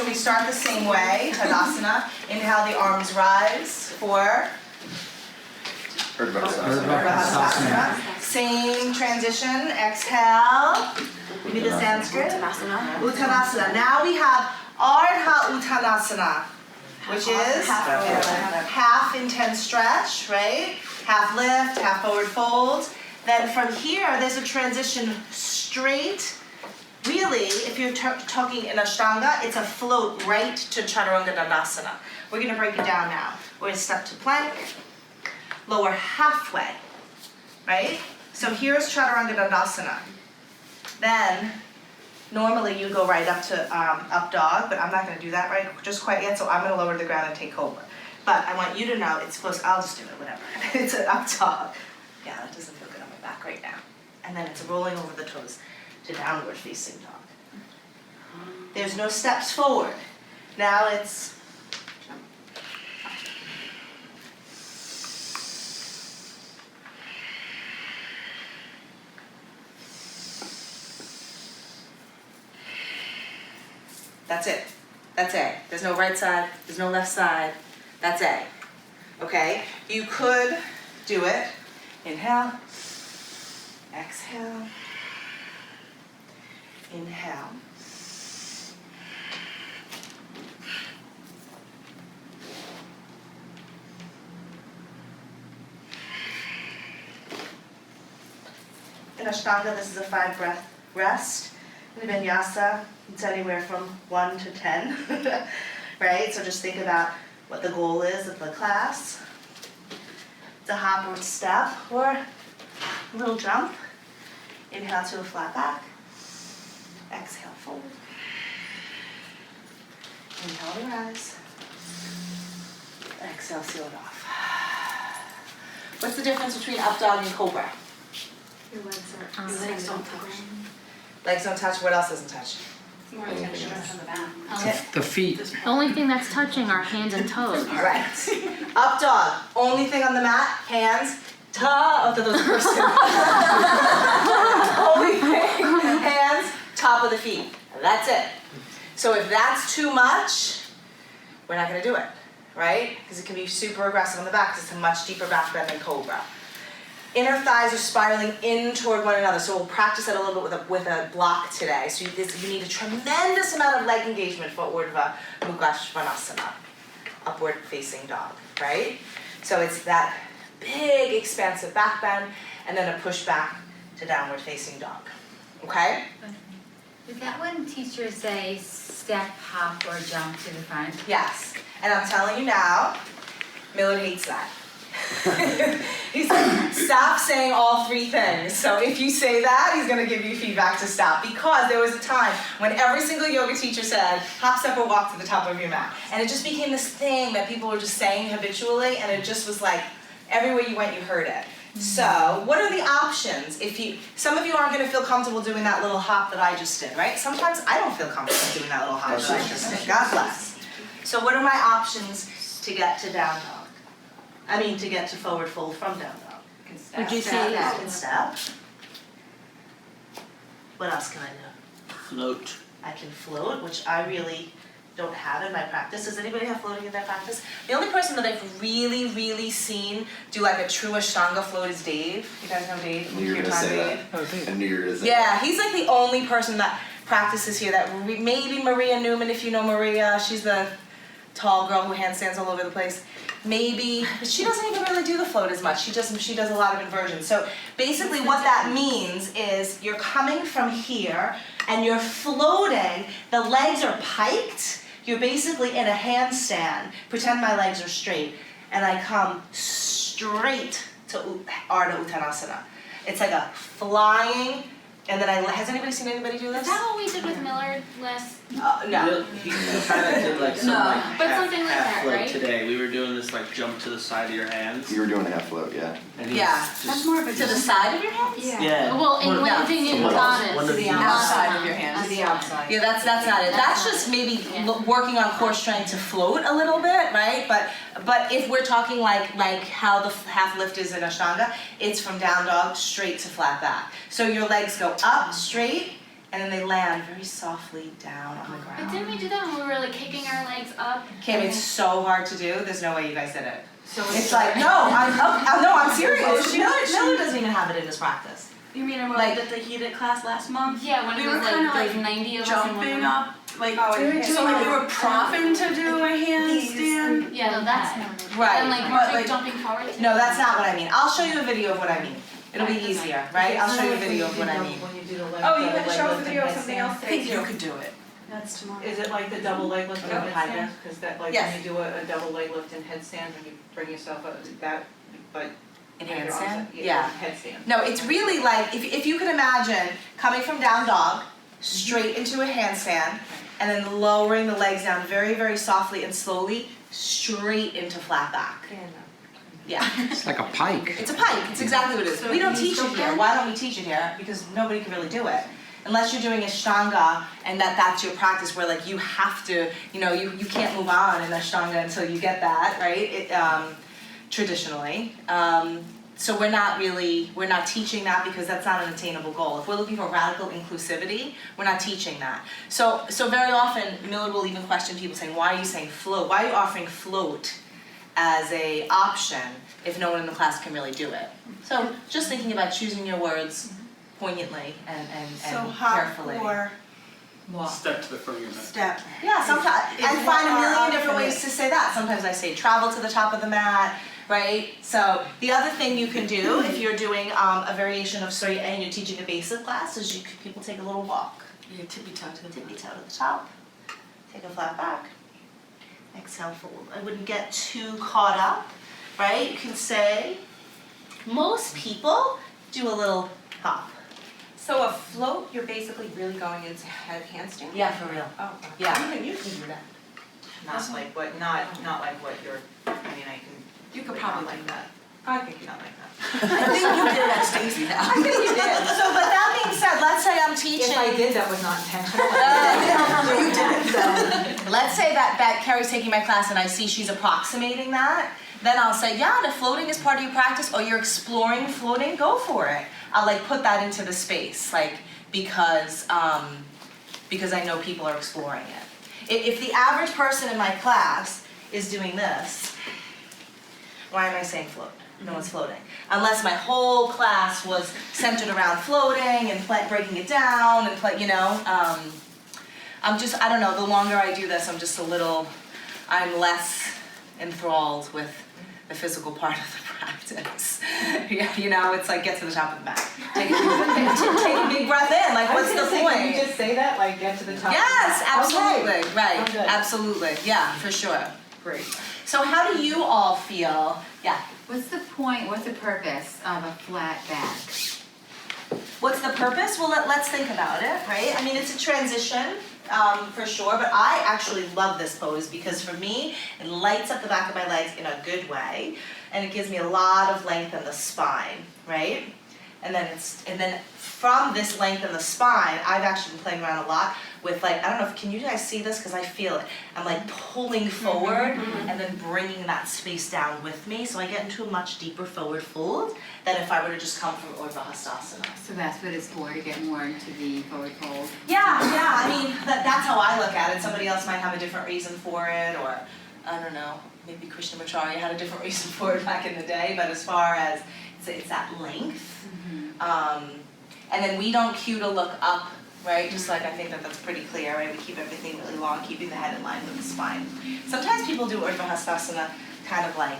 so we start the same way, Tadasana. Inhale, the arms rise for Urdhva. Same transition, exhale. Give me the Sanskrit. Uttanasana. Now we have Ardha Uttanasana, which is half intense stretch, right? Half lift, half forward fold. Then from here, there's a transition straight. Really, if you're talking in Ashtanga, it's a float right to Chaturanga Dandasana. We're going to break it down now. We're going to step to plank, lower halfway, right? So here's Chaturanga Dandasana. Then, normally you go right up to up dog, but I'm not going to do that right just quite yet, so I'm going to lower to the ground and take cobra. But I want you to know it's supposed, I'll just do it, whatever. It's an up dog. Yeah, that doesn't feel good on my back right now. And then it's rolling over the toes to downward facing dog. There's no steps forward. Now it's jump. That's it. That's A. There's no right side, there's no left side. That's A. Okay? You could do it. Inhale. Exhale. Inhale. In Ashtanga, this is a 5-breath rest. In Vinyasa, it's anywhere from 1 to 10, right? So just think about what the goal is of the class. It's a hop or step or a little jump. Inhale to a flat back. Exhale, fold. Inhale to rise. Exhale, seal it off. What's the difference between up dog and cobra? Your legs don't touch. Legs don't touch. What else doesn't touch? More attention on the back. The feet. The only thing that's touching are hands and toes. Right. Up dog. Only thing on the mat, hands, top of the person. Only thing, hands, top of the feet. That's it. So if that's too much, we're not going to do it, right? Because it can be super aggressive on the back because it's a much deeper back bend than cobra. Inner thighs are spiraling in toward one another, so we'll practice that a little bit with a block today. So you need a tremendous amount of leg engagement for Urdhva Mukha Svanasana, upward facing dog, right? So it's that big expansive back bend and then a push back to downward facing dog, okay? Is that when teachers say step, hop, or jump to the front? Yes, and I'm telling you now, Millard hates that. He said, stop saying all three things. So if you say that, he's going to give you feedback to stop. Because there was a time when every single yoga teacher said, hop, step, or walk to the top of your mat. And it just became this thing that people were just saying habitually, and it just was like, everywhere you went, you heard it. So what are the options? Some of you aren't going to feel comfortable doing that little hop that I just did, right? Sometimes I don't feel comfortable doing that little hop that I just did. God bless. So what are my options to get to down dog? To get to forward fold from down dog. Would you say I can step. What else can I do? Float. I can float, which I really don't have in my practice. Does anybody have floating in their practice? The only person that I've really, really seen do like a true Ashtanga float is Dave. You guys know Dave? I knew you were going to say that. I knew you were going to say that. Yeah, he's like the only person that practices here that maybe Maria Newman, if you know Maria, she's the tall girl who handstands all over the place. Maybe, but she doesn't even really do the float as much. She does a lot of inversions. So basically what that means is you're coming from here and you're floating, the legs are piked, you're basically in a handstand. Pretend my legs are straight, and I come straight to Ardha Uttanasana. It's like a flying, and then has anybody seen anybody do this? Is that what we did with Millard last? No. He kind of did like some like but half, something like half that, float right? today. We were doing this like jump to the side of your hands. You were doing a half float, yeah. And he Yeah. just, That's more of a To the side of your hands? yeah. Well, in One- landing in one- goddess. one of the outside of your hands. To the outside. Yeah, that's not it. That's just maybe working on core strength to float a little bit, right? But if we're talking like how the half lift is in Ashtanga, it's from down dog straight to flat back. So your legs go up straight, and then they land very softly down on the But ground. didn't we do that when we were like kicking our legs up? Kim, it's so hard to do. There's no way you guys did it. So It's like, no, I'm serious. Miller doesn't even have it in his practice. You mean when Like- we did the heated class last month? Yeah, when We it were was kinda like like there's 90 of us in one jumping room. up, like, and so like we were propping to do a handstand. Yeah, no, that's not. Right, And like but weren't we like, jumping forward? no, that's not what I mean. I'll show you a video of what I mean. It'll be easier, right? I'll show you a video of what I mean. When you do the leg, Oh, you double had to leg show us a lift video and of something headstand. else I think today you too. could do it. That's tomorrow. Is it like the double leg lift and Yeah. headstand? Cause that like Yes. when you do a double leg lift and headstand, when you bring yourself up, that, but. In your arms handstand? up, Yeah. Headstand. No, it's really like, if you could imagine coming from down dog, straight into a handstand, and then lowering the legs down very, very softly and slowly, straight into flat back. Yeah. It's like a pike. It's a pike, it's exactly what it is. So We don't you teach still it here. can? Why don't we teach it here? Because nobody can really do it. Unless you're doing Ashtanga and that's your practice where like you have to, you can't move on in Ashtanga until you get that, right? Traditionally. So we're not teaching that because that's not an attainable goal. If we're looking for radical inclusivity, we're not teaching that. So very often, Millard will even question people saying, why are you saying float? Why are you offering float as a option if no one in the class can really do it? So just thinking about choosing your words poignantly and carefully. Step to the front of your neck. Step. Yeah, sometimes, and find a million different ways to say that. Sometimes I say travel to the top of the mat, right? So the other thing you can do if you're doing a variation of Surya and you're teaching a basic class is people take a little walk. You tippy-toe to the Tippy-toe to the top, take a flat back, exhale, fold. I wouldn't get too caught up, right? You can say, most people do a little hop. So a float, you're basically really going into handstand? Yeah, for real. Oh, Yeah. You can do that. Not like what, not like what you're, I mean, I can. You could but probably not do like that. I think you're not like that. I think you did it at Stacy now. I think you did. So, but that being said, let's say I'm teaching. If I did, that was not intentional. You did it though. Let's say that Carrie's taking my class and I see she's approximating that. Then I'll say, yeah, if floating is part of your practice or you're exploring floating, go for it. I'll like put that into the space, like because I know people are exploring it. If the average person in my class is doing this, why am I saying float? No one's floating. Unless my whole class was centered around floating and breaking it down and I don't know, the longer I do this, I'm less enthralled with the physical part of the practice. Yeah, it's like get to the top of the mat. Take a big breath in, like what's the point? Can you just say that, like get to the top? Yes, absolutely, Okay. right, I'm good. absolutely, yeah, for sure. Great. So how do you all feel? Yeah. What's the purpose of a flat back? What's the purpose? Well, let's think about it, right? I mean, it's a transition, for sure, but I actually love this pose because for me, it lights up the back of my legs in a good way, and it gives me a lot of length in the spine, right? And then from this length in the spine, I've actually been playing around a lot with like, I don't know, can you guys see this? Because I feel it. I'm like pulling forward and then bringing that space down with me, so I get into a much deeper forward fold than if I were to just come from Urdhva Hastasana. So that's what it's for, to get more into the forward fold? Yeah, I mean, that's how I look at it. Somebody else might have a different reason for it, or I don't know, maybe Krishnamacharya had a different reason for it back in the day, but as far as it's that length, and then we don't cue to look up, right? Just like I think that's pretty clear, right? We keep everything really long, keeping the head in line with the spine. Sometimes people do Urdhva Hastasana kind of like,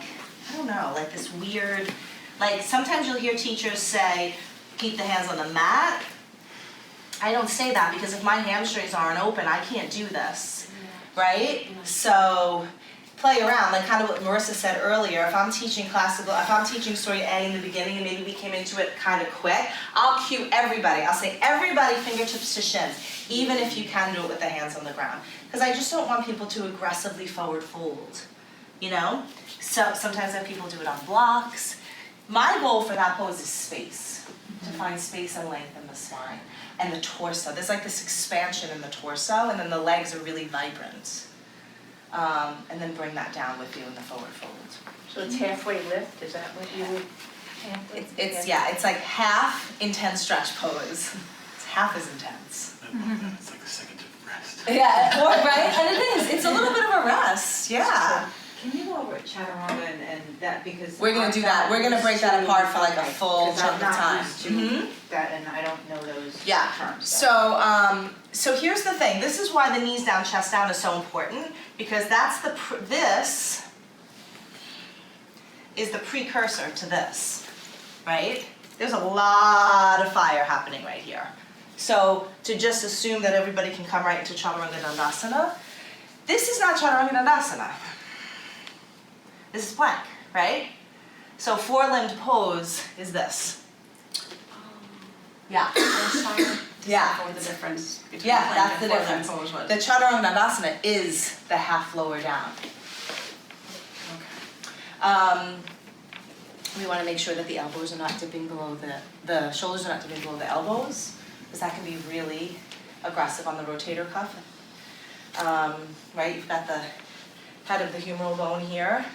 I don't know, like this weird, like sometimes you'll hear teachers say, keep the hands on the mat. I don't say that because if my hamstrings aren't open, I can't do this, right? So play around, like kind of what Marissa said earlier. If I'm teaching Surya A in the beginning and maybe we came into it kind of quick, I'll cue everybody. I'll say everybody fingertips to shins, even if you can do it with the hands on the ground. Because I just don't want people to aggressively forward fold, So sometimes I have people do it on blocks. My goal for that pose is space, to find space and length in the spine and the torso. There's like this expansion in the torso, and then the legs are really vibrant. And then bring that down with you in the forward fold. So it's halfway lift, is that what you would? It's like half intense stretch pose. It's half as intense. And It's like a second of rest. Yeah, or right, and it is. It's a little bit of a rest. Yeah. Can you go over chaturanga and that, because. We're gonna do that. We're gonna break that apart for like a full chunk of time. Because I'm not used to that, and I don't know those Yeah. terms. So here's the thing. This is why the knees down, chest down is so important, because that's this is the precursor to this, right? There's a lot of fire happening right here. So to just assume that everybody can come right into Chaturanga Dandasana, this is not Chaturanga Dandasana. This is plank, right? So four-limbed pose is this. Yeah. Yeah. Or the difference between Yeah, plank that's the and difference. forearm pose was. The Chaturanga Dandasana is the half lower down. We want to make sure that the elbows are not dipping below the shoulders are not dipping below the elbows, because that can be really aggressive on the rotator cuff. Right, you've got the head of the humeral bone here.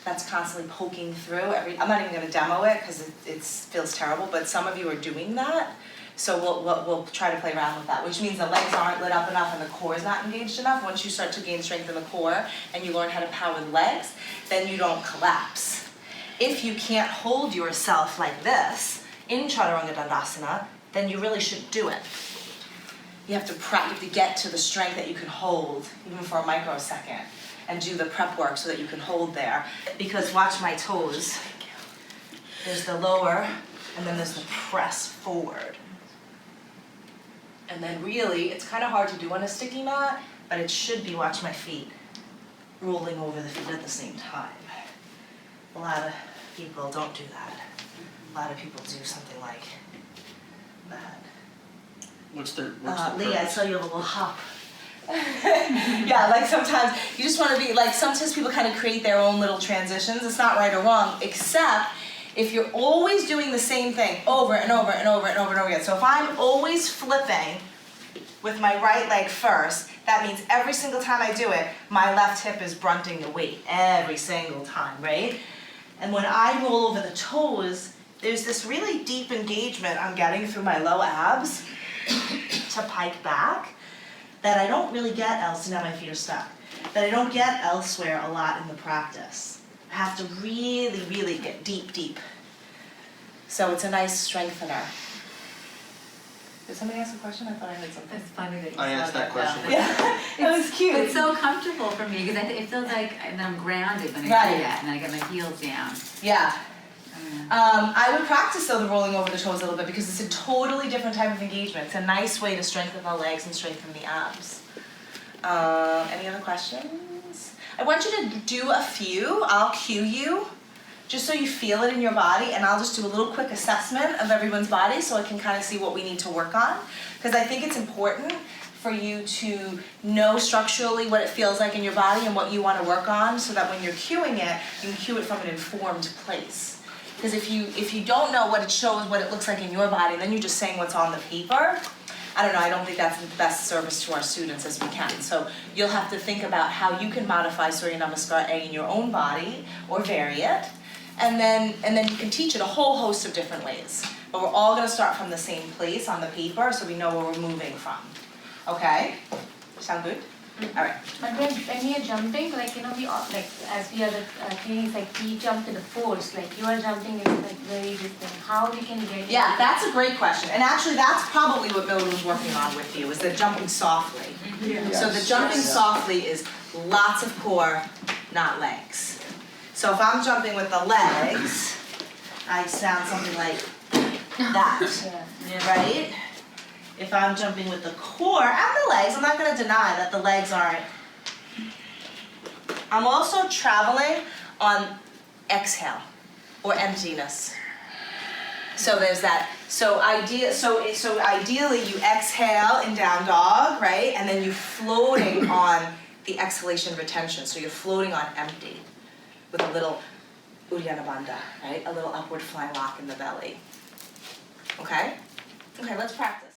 That's constantly poking through. I'm not even going to demo it because it feels terrible, but some of you are doing that. So we'll try to play around with that, which means the legs aren't lit up enough and the core is not engaged enough. Once you start to gain strength in the core and you learn how to power the legs, then you don't collapse. If you can't hold yourself like this in Chaturanga Dandasana, then you really shouldn't do it. You have to get to the strength that you can hold, even for a microsecond, and do the prep work so that you can hold there. Because watch my toes. There's the lower, and then there's the press forward. And then really, it's kind of hard to do on a sticky mat, but it should be, watch my feet, rolling over the feet at the same time. A lot of people don't do that. A lot of people do something like that. What's the Lee, I saw you have a little hop. Yeah, like sometimes you just want to be, like sometimes people kind of create their own little transitions. It's not right or wrong, except if you're always doing the same thing over and over and over and over and over again. So if I'm always flipping with my right leg first, that means every single time I do it, my left hip is brunting the weight every single time, right? And when I roll over the toes, there's this really deep engagement I'm getting through my low abs to pike back that I don't really get else. Now my feet are stuck. That I don't get elsewhere a lot in the practice. I have to really, really get deep, deep. So it's a nice strengthener. Did somebody ask a question? I thought I heard something. It's funny that you I asked that question. Yeah, that was cute. It's so comfortable for me because it feels like I'm grounded when I Right. do that and I get my heels down. Yeah. I would practice though the rolling over the toes a little bit because it's a totally different type of engagement. It's a nice way to strengthen the legs and strengthen the abs. Any other questions? I want you to do a few. I'll cue you just so you feel it in your body, and I'll just do a little quick assessment of everyone's body so I can kind of see what we need to work on. Because I think it's important for you to know structurally what it feels like in your body and what you want to work on so that when you're cueing it, you can cue it from an informed place. Because if you don't know what it shows, what it looks like in your body, then you're just saying what's on the paper. I don't know, I don't think that's the best service to our students as we can. So you'll have to think about how you can modify Surya Namaskar A in your own body or vary it. And then you can teach it a whole host of different ways. But we're all gonna start from the same place on the paper so we know where we're moving from. Okay? Sound good? All right. But when we are jumping, like, we all, like, as we are the things, like, we jump to the force, like, you are jumping is like very different. How we can get Yeah, that's a great question. And actually, that's probably what Mildred was working on with you, is the jumping softly. So the jumping softly is lots of core, not legs. So if I'm jumping with the legs, I sound something like that, right? If I'm jumping with the core and the legs, I'm not going to deny that the legs aren't. I'm also traveling on exhale or emptiness. So there's that. So ideally you exhale in down dog, right? And then you're floating on the exhalation retention. So you're floating on empty with a little Uddiyana Bandha, right? A little upward flying lock in the belly. Okay? Okay, let's practice.